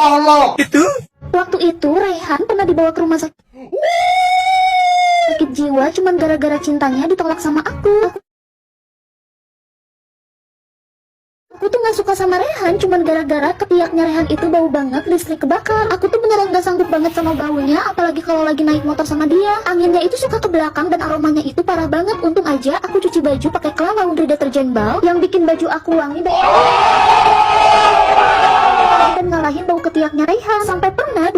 Tolong. Itu? Waktu itu Raihan pernah dibawa ke rumah sakit jiwa cuman gara-gara cintanya ditolak sama aku. Aku tuh gak suka sama Rehan cuman gara-gara ketiaknya Rehan itu bau banget, listrik kebakar. Aku tuh beneran gak sanggup banget sama baunya, apalagi kalau lagi naik motor sama dia. Anginnya itu suka ke belakang dan aromanya itu parah banget. Untung aja aku cuci baju pakai Cla Laundry deterjen bau yang bikin baju aku wangi dan ngalahin bau ketiaknya Rehan. Sampai pernah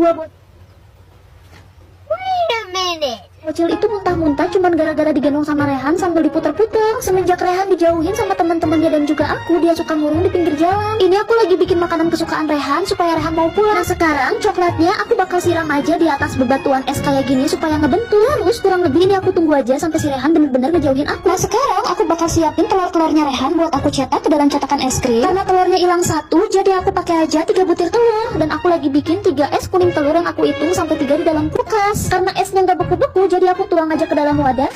bocil itu muntah-muntah cuman gara-gara digendong sama Rehan sambil diputer-puter. Semenjak Rehan dijauhin sama teman-temannya dan juga aku, dia suka ngurung di pinggir jalan. Ini aku lagi bikin makanan kesukaan Rehan supaya Rehan mau pulang. Nah sekarang coklatnya aku bakal siram aja di atas bebatuan es kayak gini supaya ngebentuk. Terus kurang lebih ini aku tunggu aja sampai si Rehan bener-bener ngejauhin aku. Nah sekarang aku bakal siapin telur-telurnya Rehan buat aku cetak ke dalam cetakan es krim. Karena telurnya hilang satu, jadi aku pakai aja 3 butir telur. Dan aku lagi bikin 3 es kuning telur yang aku hitung sampai 3 di dalam kulkas. Karena esnya nggak beku-beku, jadi aku tuang aja ke dalam wadah.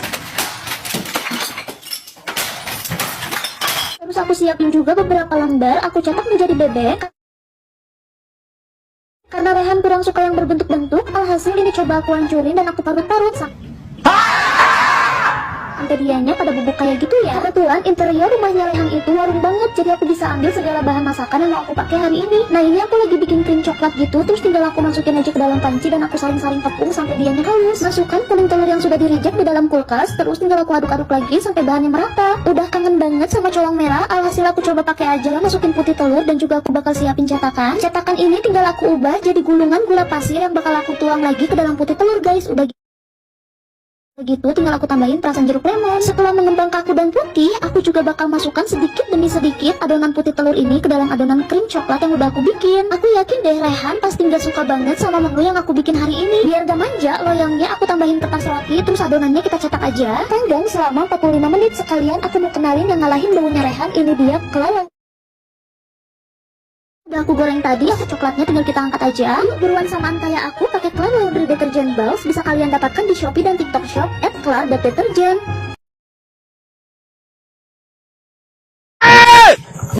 Terus aku siapin juga beberapa lembar, aku cetak menjadi bebek. Karena Rehan kurang suka yang berbentuk-bentuk, alhasil ini coba aku hancurin dan aku parut-parut sampai dianya pada bubuk kayak gitu ya. Kebetulan interior rumahnya Rehan itu warung banget, jadi aku bisa ambil segala bahan masakan yang mau aku pakai hari ini. Nah ini aku lagi bikin krim coklat gitu, terus tinggal aku masukin aja ke dalam panci dan aku saring-saring tepung sampai dianya halus. Masukkan kuning telur yang sudah di-reject di dalam kulkas, terus tinggal aku aduk-aduk lagi sampai bahannya merata. Udah kangen banget sama colong merah, alhasil aku coba pakai aja lah masukin putih telur dan juga aku bakal siapin cetakan. Cetakan ini tinggal aku ubah jadi gulungan gula pasir yang bakal aku tuang lagi ke dalam putih telur guys. Udah begitu tinggal aku tambahin perasan jeruk lemon. Setelah mengembang kaku dan putih, aku juga bakal masukkan sedikit demi sedikit adonan putih telur ini ke dalam adonan krim coklat yang udah aku bikin. Aku yakin deh Rehan pasti gak suka banget sama menu yang aku bikin hari ini. Biar gak manja, loyangnya aku tambahin kertas roti, terus adonannya kita cetak aja. Panggang selama 45 menit. Sekalian aku mau kenalin yang ngalahin baunya Rehan. Ini dia Cla. Udah aku goreng tadi, aku coklatnya tinggal kita angkat aja. Yuk buruan samaan kayak aku pakai Cla Laundry deterjen Balls. Bisa kalian dapatkan di Shopee dan TikTok Shop @cla.deterjen.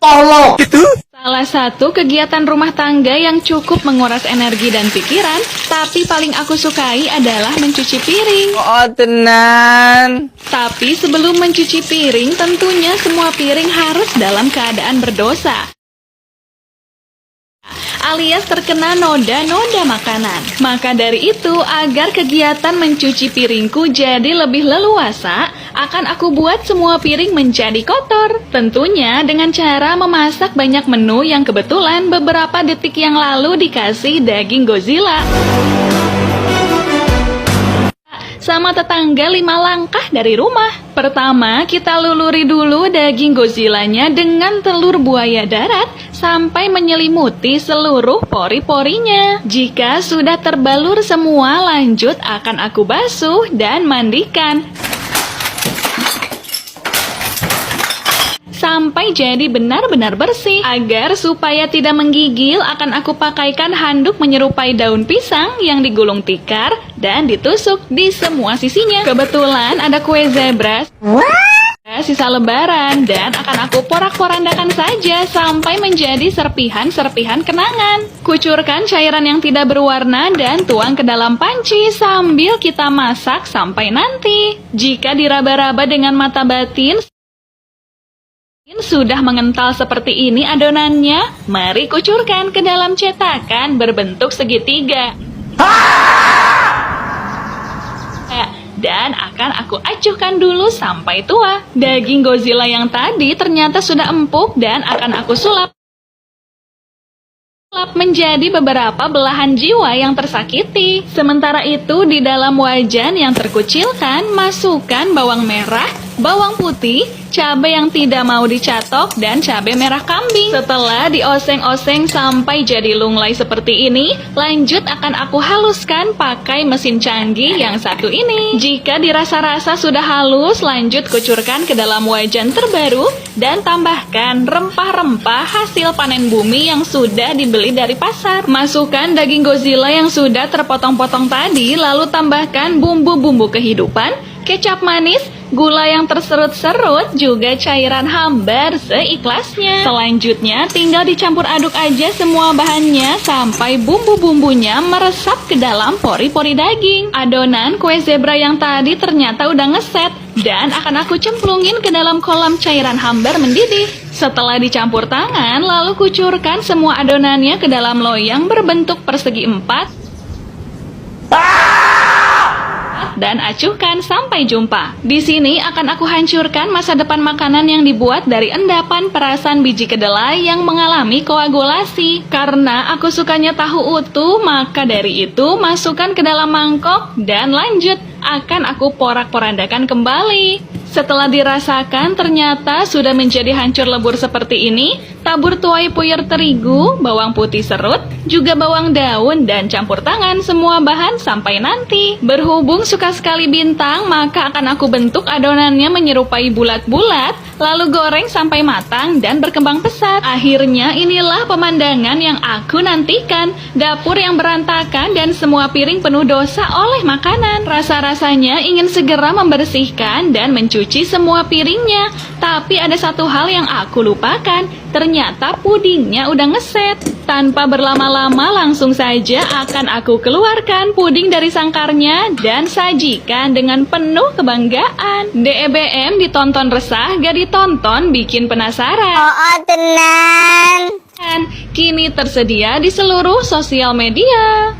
Tolong. Itu? Salah satu kegiatan rumah tangga yang cukup menguras energi dan pikiran, tapi paling aku sukai adalah mencuci piring. Oh tenan. Tapi sebelum mencuci piring, tentunya semua piring harus dalam keadaan berdosa, alias terkena noda-noda makanan. Maka dari itu, agar kegiatan mencuci piringku jadi lebih leluasa, akan aku buat semua piring menjadi kotor. Tentunya dengan cara memasak banyak menu yang kebetulan beberapa detik yang lalu dikasih daging Godzilla sama tetangga 5 langkah dari rumah. Pertama, kita luluri dulu daging Godzilla-nya dengan telur buaya darat sampai menyelimuti seluruh pori-porinya. Jika sudah terbalur semua, lanjut akan aku basuh dan mandikan sampai jadi benar-benar bersih. Agar supaya tidak menggigil, akan aku pakaikan handuk menyerupai daun pisang yang digulung tikar dan ditusuk di semua sisinya. Kebetulan ada kue zebra sisa lebaran dan akan aku porak-porandakan saja sampai menjadi serpihan-serpihan kenangan. Kucurkan cairan yang tidak berwarna dan tuang ke dalam panci sambil kita masak sampai nanti. Jika diraba-raba dengan mata batin sudah mengental seperti ini adonannya, mari kucurkan ke dalam cetakan berbentuk segitiga. Dan akan aku acuhkan dulu sampai tua. Daging Godzilla yang tadi ternyata sudah empuk dan akan aku sulap menjadi beberapa belahan jiwa yang tersakiti. Sementara itu di dalam wajan yang terkucilkan, masukkan bawang merah, bawang putih, cabai yang tidak mau dicatok, dan cabai merah kambing. Setelah dioseng-oseng sampai jadi lunglai seperti ini, lanjut akan aku haluskan pakai mesin canggih yang satu ini. Jika dirasa-rasa sudah halus, lanjut kucurkan ke dalam wajan terbaru dan tambahkan rempah-rempah hasil panen bumi yang sudah dibeli dari pasar. Masukkan daging Godzilla yang sudah terpotong-potong tadi, lalu tambahkan bumbu-bumbu kehidupan, kecap manis, gula yang terserut-serut, juga cairan hambar seikhlasnya. Selanjutnya tinggal dicampur aduk aja semua bahannya sampai bumbu-bumbunya meresap ke dalam pori-pori daging. Adonan kue zebra yang tadi ternyata udah ngeset dan akan aku cemplungin ke dalam kolam cairan hambar mendidih. Setelah dicampur tangan, lalu kucurkan semua adonannya ke dalam loyang berbentuk persegi 4 dan acuhkan sampai jumpa. Di sini akan aku hancurkan masa depan makanan yang dibuat dari endapan perasan biji kedelai yang mengalami koagulasi. Karena aku sukanya tahu utuh, maka dari itu masukkan ke dalam mangkok dan lanjut akan aku porak-porandakan kembali. Setelah dirasakan ternyata sudah menjadi hancur lebur seperti ini. Tabur tuai puyer terigu, bawang putih serut, juga bawang daun dan campur tangan semua bahan sampai nanti. Berhubung suka sekali bintang, maka akan aku bentuk adonannya menyerupai bulat-bulat, lalu goreng sampai matang dan berkembang pesat. Akhirnya inilah pemandangan yang aku nantikan. Dapur yang berantakan dan semua piring penuh dosa oleh makanan. Rasa-rasanya ingin segera membersihkan dan mencuci semua piringnya. Tapi ada satu hal yang aku lupakan. Ternyata pudingnya udah ngeset. Tanpa berlama-lama langsung saja akan aku keluarkan puding dari sangkarnya dan sajikan dengan penuh kebanggaan. DEBM ditonton resah, gak ditonton bikin penasaran. Oh, tenan. Kini tersedia di seluruh sosial media.